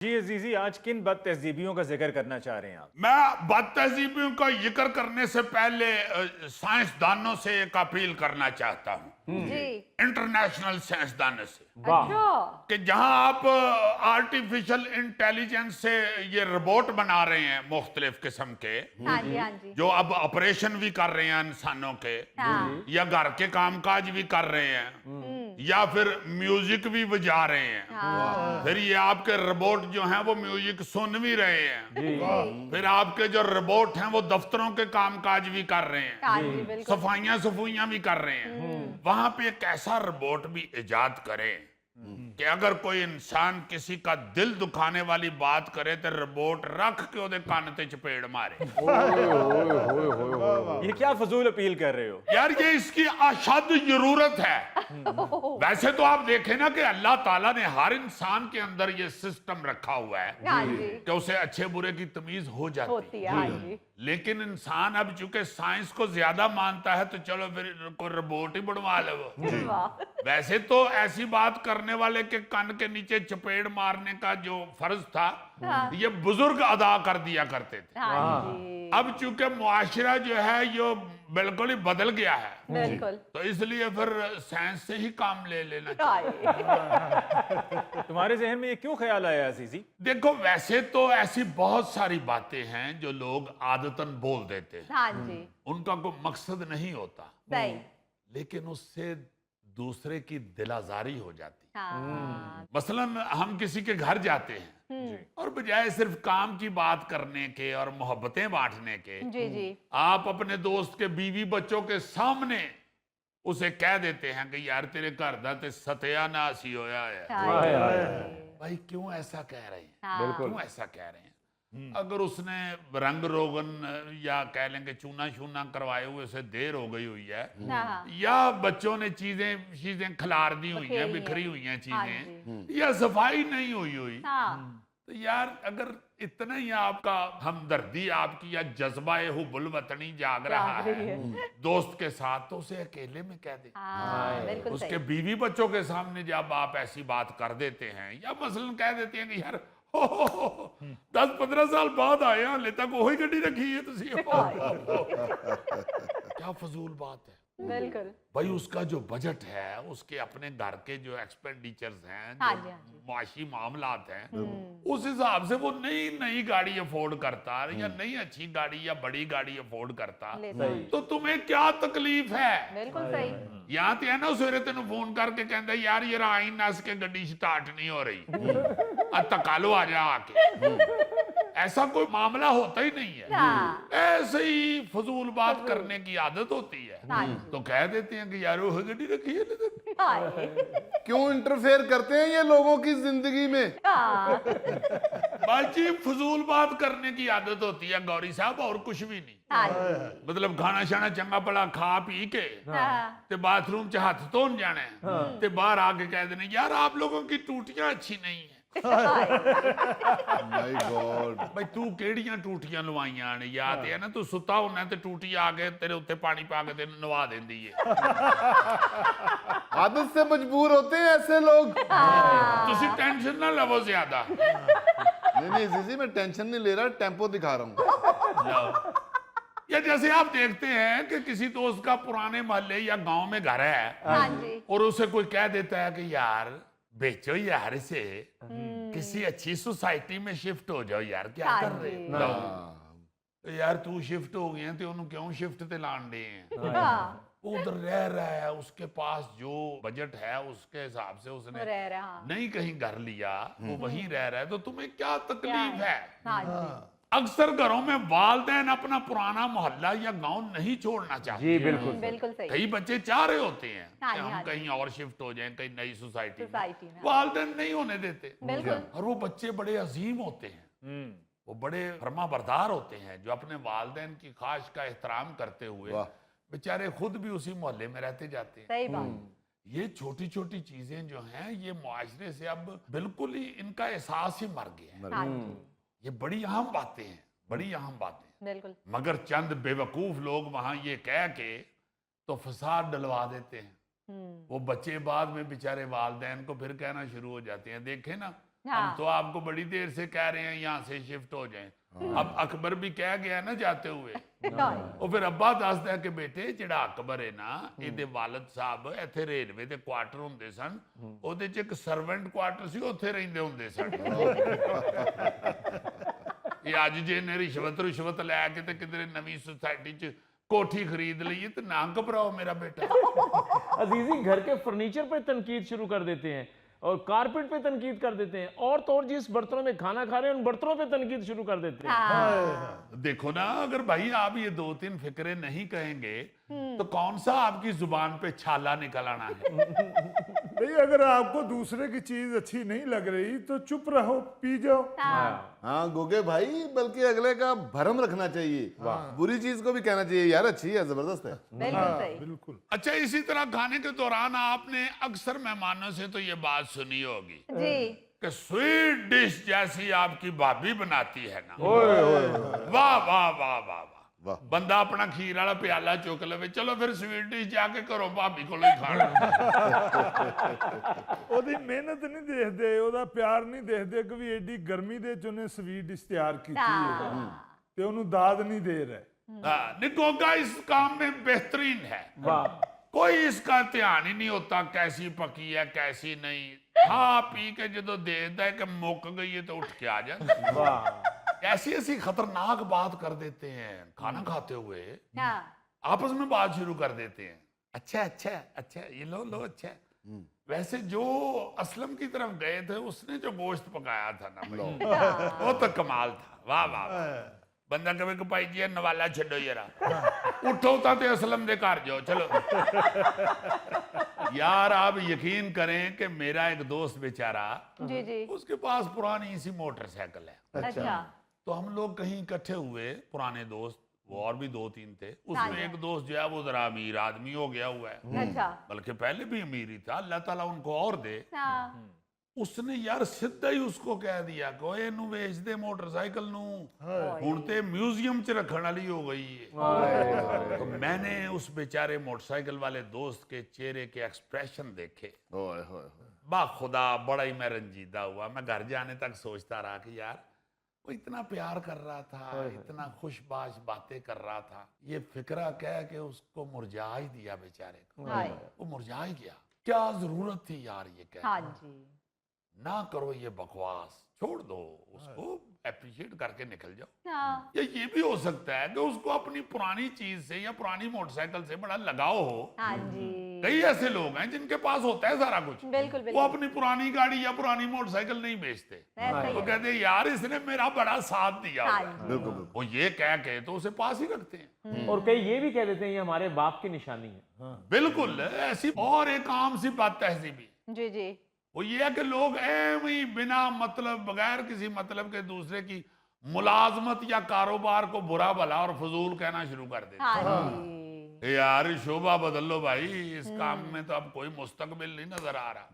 जी अजीजी, आज किन बद तहजीबियों का जिक्र करना चाह रहे हैं आप? मैं बद तहजीबियों का जिक्र करने से पहले साइंसदानों से एक अपील करना चाहता हूँ, जी। इंटरनेशनल साइंसदानों से, अच्छा। कि जहां आप आर्टिफिशियल इंटेलिजेंस से ये रोबोट बना रहे हैं मुख्तलिफ किस्म के, हाँ जी, हाँ जी। जो अब ऑपरेशन भी कर रहे हैं इंसानों के, हाँ। या घर के कामकाज भी कर रहे हैं, या फिर म्यूजिक भी बजा रहे हैं, हाँ। फिर ये आपके रोबोट जो हैं वो म्यूजिक सुन भी रहे हैं, फिर आपके जो रोबोट हैं वो दफ्तरों के कामकाज भी कर रहे हैं, हाँ जी, बिल्कुल। सफाइयां सफुइयां भी कर रहे हैं। वहां पे एक ऐसा रोबोट भी इजाद करें कि अगर कोई इंसान किसी का दिल दुखाने वाली बात करे तो रोबोट रख के ओदे कान ते चपेड़ मारे। ये क्या फजूल अपील कर रहे हो? यार ये इसकी अशद जरूरत है। वैसे तो आप देखें ना कि अल्लाह ताला ने हर इंसान के अंदर ये सिस्टम रखा हुआ है हाँ जी, कि उसे अच्छे बुरे की तमीज हो जाती होती है। हाँ जी। लेकिन इंसान अब चूंकि साइंस को ज्यादा मानता है तो चलो फिर कोई रोबोट ही बनवा लो। वाह। वैसे तो ऐसी बात करने वाले के कान के नीचे चपेड़ मारने का जो फर्ज था, ये बुजुर्ग अदा कर दिया करते थे। हाँ जी, अब चूंकि मुआशरा जो है ये बिल्कुल ही बदल गया है, बिल्कुल। तो इसलिए फिर साइंस से ही काम ले लेना चाहिए। हाय। तुम्हारे जहन में ये क्यों ख्याल आया अजीजी? देखो वैसे तो ऐसी बहुत सारी बातें हैं जो लोग आदतन बोल देते हैं, हाँ जी, उनका कोई मकसद नहीं होता, सही। लेकिन उससे दूसरे की दिल आजारी हो जाती है। हाँ। मसलन हम किसी के घर जाते हैं और बजाय सिर्फ काम की बात करने के और मोहब्बतें बांटने के, जी जी। आप अपने दोस्त के बीवी बच्चों के सामने उसे कह देते हैं कि यार तेरे घर दा ते सत्यानाश ही होया है। हाय। भाई क्यों ऐसा कह रहे हैं? हाँ। क्यों ऐसा कह रहे हैं? अगर उसने रंग रोगन या कह लेंगे चूना शूना करवाए हुए से देर हो गई हुई है, हाँ। या बच्चों ने चीजें चीजें खिलार दी हुई हैं, बखेरी बिखरी हैं। हुई हैं हाँ चीजें, या सफाई नहीं हुई हुई, हाँ। तो यार अगर इतना ही आपका हमदर्दी आपकी या जज्बा हुब्बुल वतनी जाग रहा जाग रही है दोस्त के साथ, तो उसे अकेले में कह दे। हाँ, बिल्कुल उसके सही। बीवी बच्चों के सामने जब आप ऐसी बात कर देते हैं, या मसलन कह देते हैं कि यार हो 10-15 साल बाद आए हाले तक वही गड्डी रखी है तुसी। क्या फजूल बात है बिल्कुल। भाई। उसका जो बजट है, उसके अपने घर के जो एक्सपेंडिचर्स हैं, हाँ जो जी, हाँ जी। माशी मामलात हैं, उस हिसाब से वो नई नई गाड़ी अफोर्ड करता या नई अच्छी गाड़ी या बड़ी गाड़ी अफोर्ड करता, लेता है। तो तुम्हें क्या तकलीफ है? बिल्कुल सही। यहाँ ते है ना सवेरे तेन फोन करके कहता यार ये आई नस के गड्डी स्टार्ट नहीं हो रही, धक्का लो आ जा आके। ऐसा कोई मामला होता ही नहीं है। हाँ। ऐसे ही फजूल बात करने की आदत होती है, हाँ जी। तो कह देते हैं कि यार वो गड्डी रखी है लेकिन। हाय। क्यों इंटरफेयर करते हैं ये लोगों की जिंदगी में? हाँ। बाजी फजूल बात करने की आदत होती है गौरी साहब, और कुछ भी नहीं। हाँ जी। मतलब खाना शाना चंगा भला खा पी के हाँ। ते बाथरूम च हाथ धोन जाना है, ते बाहर आके कह देने यार आप लोगों की टूटियां अच्छी नहीं है। My God. भाई तू केड़ियां टूटियां लवाइयां ने? या ते है ना तू सुता होना ते टूटी आके तेरे उत्ते पानी पा के तेन नवा देंदी है। आदत से मजबूर होते हैं ऐसे लोग। तुसी टेंशन ना लवो ज्यादा। नहीं जीजी, मैं टेंशन नहीं ले रहा, टेम्पो दिखा रहा हूँ। लो। या जैसे आप देखते हैं कि किसी दोस्त का पुराने मोहल्ले या गांव में घर है, हाँ जी। और उसे कोई कह देता है कि यार बेचो यार इसे, किसी अच्छी सोसाइटी में शिफ्ट हो जाओ यार, क्या हाँ कर रहे जी। हो? लो। तो यार तू शिफ्ट हो गए तो उन्होंने क्यों शिफ्ट ते लान दे हैं? हाँ। वो उधर रह रहा है, उसके पास जो बजट है उसके हिसाब से उसने रह रहा। नहीं कहीं घर लिया, वो वहीं रह रहा है, तो तुम्हें क्या तकलीफ है? हाँ जी। अक्सर घरों में वालिदैन अपना पुराना मोहल्ला या गांव नहीं छोड़ना चाहते। जी बिल्कुल। बिल्कुल सही। कई बच्चे चाह रहे होते हैं हाँ कि जी, हम हाँ जी। कहीं और शिफ्ट हो जाएं, कहीं नई सोसाइटी सोसाइटी में। में। वालिदैन नहीं होने देते, बिल्कुल। और वो बच्चे बड़े अजीम होते हैं, वो बड़े फरमा बरदार होते हैं, जो अपने वालिदैन की ख्वाहिश का एहतराम करते हुए वाह। बेचारे खुद भी उसी मोहल्ले में रहते जाते हैं। सही बात। ये छोटी छोटी चीजें जो हैं, ये मुआशरे से अब बिल्कुल ही इनका एहसास ही मर गया है। हाँ जी। ये बड़ी अहम बातें हैं, बड़ी अहम बातें। बिल्कुल। मगर चंद बेवकूफ लोग वहां ये कह के तो फसाद डलवा देते हैं। वो बच्चे बाद में बेचारे वालिदैन को फिर कहना शुरू हो जाते हैं, देखे ना हम तो आपको बड़ी देर से कह रहे हैं यहाँ से शिफ्ट हो जाएं। अब अकबर भी कह गया ना जाते हुए, और फिर अब्बा दसदा कि बेटे जिहड़ा अकबर है ना, ਇਹਦੇ वालिद साहब ਇੱਥੇ ਰੇਲਵੇ ਦੇ ਕੁਆਟਰ ਹੁੰਦੇ ਸਨ, ਉਹਦੇ ਚ ਇੱਕ ਸਰਵੈਂਟ ਕੁਆਟਰ ਸੀ, ਉੱਥੇ ਰਹਿੰਦੇ ਹੁੰਦੇ ਸਨ। ਇਹ ਅੱਜ ਜੇ ਇਹਨੇ ਰਿਸ਼ਵਤ ਲੈ ਕੇ ਤੇ ਕਿਧਰੇ ਨਵੀਂ ਸੁਸਾਇਟੀ ਚ कोठी खरीद ली तो ना घबराओ मेरा बेटा। अजीजी घर के फर्नीचर पे तनकीद शुरू कर देते हैं और कारपेट पे तनकीद कर देते हैं, और तो और जिस बर्तनों में खाना खा रहे हैं उन बर्तनों पे तनकीद शुरू कर देते हैं। देखो ना, अगर भाई आप ये 2-3 फिक्रे नहीं कहेंगे तो कौन सा आपकी जुबान पे छाला निकल आना है। नहीं, अगर आपको दूसरे की चीज अच्छी नहीं लग रही तो चुप रहो, पी जाओ। हाँ गोगे भाई, बल्कि अगले का भरम रखना चाहिए, बुरी चीज को भी कहना चाहिए यार अच्छी है, जबरदस्त है। बिल्कुल। अच्छा, इसी तरह खाने के दौरान आपने अक्सर मेहमानों से तो ये बात सुनी होगी कि स्वीट डिश जैसी आपकी भाभी बनाती है ना, वाह वाह वाह वाह वाह, बंदा अपना खीर वाला प्याला चुक लवे, चलो फिर स्वीट डिश जाके करो भाभी को ही खाना। ਉਹਦੀ ਮਿਹਨਤ ਨਹੀਂ ਦੇਖਦੇ, ਉਹਦਾ ਪਿਆਰ ਨਹੀਂ ਦੇਖਦੇ ਕਿ ਵੀ ਏਡੀ ਗਰਮੀ ਦੇ ਚ ਉਹਨੇ ਸਵੀਟ ਡਿਸ਼ ਤਿਆਰ ਕੀਤੀ ਹੈ ਤੇ ਉਹਨੂੰ ਦਾਦ ਨਹੀਂ ਦੇ ਰਹੇ। निकोगा इस काम में बेहतरीन है, कोई इसका ध्यान ही नहीं होता कैसी पकी है कैसी नहीं, खा पी के जो देता है कि मुक गई है तो उठ के आ जाता। ऐसी ऐसी खतरनाक बात कर देते हैं खाना खाते हुए, आपस में बात शुरू कर देते हैं, अच्छा अच्छा अच्छा ये लो लो अच्छा। वैसे जो असलम की तरफ गए थे उसने जो गोश्त पकाया था ना, वो तो कमाल था, वाह वाह वाह। बंदा कहे कि भाई जी नवाला छो यारा, उठो तो असलम दे घर जाओ चलो। यार आप यकीन करें कि मेरा एक दोस्त बेचारा, उसके पास पुरानी सी मोटरसाइकिल है। अच्छा। तो हम लोग कहीं इकट्ठे हुए पुराने दोस्त, वो और भी 2-3 थे, उसमें एक दोस्त जो है वो जरा अमीर आदमी हो गया हुआ है, अच्छा। बल्कि पहले भी अमीर ही था, अल्लाह ताला उनको और दे। उसने यार सीधा ही उसको कह दिया कि ओए नू बेच दे मोटरसाइकिल नू, हुण ते म्यूजियम च रखण वाली हो गई है। तो मैंने उस बेचारे मोटरसाइकिल वाले दोस्त के चेहरे के एक्सप्रेशन देखे, बा खुदा बड़ा ही मैं रंजीदा हुआ। मैं घर जाने तक सोचता रहा कि यार वो इतना प्यार कर रहा था, इतना खुशबाश बातें कर रहा था, ये फिक्रा क्या कि उसको मुरझा ही दिया बेचारे को, वो मुरझा ही गया। क्या जरूरत थी यार ये कहने, ना करो ये बकवास, छोड़ दो उसको, एप्रिशिएट करके निकल जाओ। या ये भी हो सकता है कि उसको अपनी पुरानी चीज से या पुरानी मोटरसाइकिल से बड़ा लगाव हो। कई ऐसे लोग हैं जिनके पास होता है सारा कुछ, बिल्कुल, वो अपनी पुरानी गाड़ी या पुरानी मोटरसाइकिल नहीं बेचते, वो कहते हैं यार इसने मेरा बड़ा साथ दिया हुआ है। वो ये कह के तो उसे पास ही रखते हैं। और कई ये भी कह देते हैं ये हमारे बाप की निशानी है। बिल्कुल ऐसी। और एक आम सी बात तहजीबी जी वो ये है कि लोग एवं ही बिना मतलब बगैर किसी मतलब के दूसरे की मुलाजमत या कारोबार को बुरा भला और फजूल कहना शुरू कर देते। यार शोभा बदल लो भाई, इस काम में तो अब कोई मुस्तकबिल नहीं नजर आ रहा।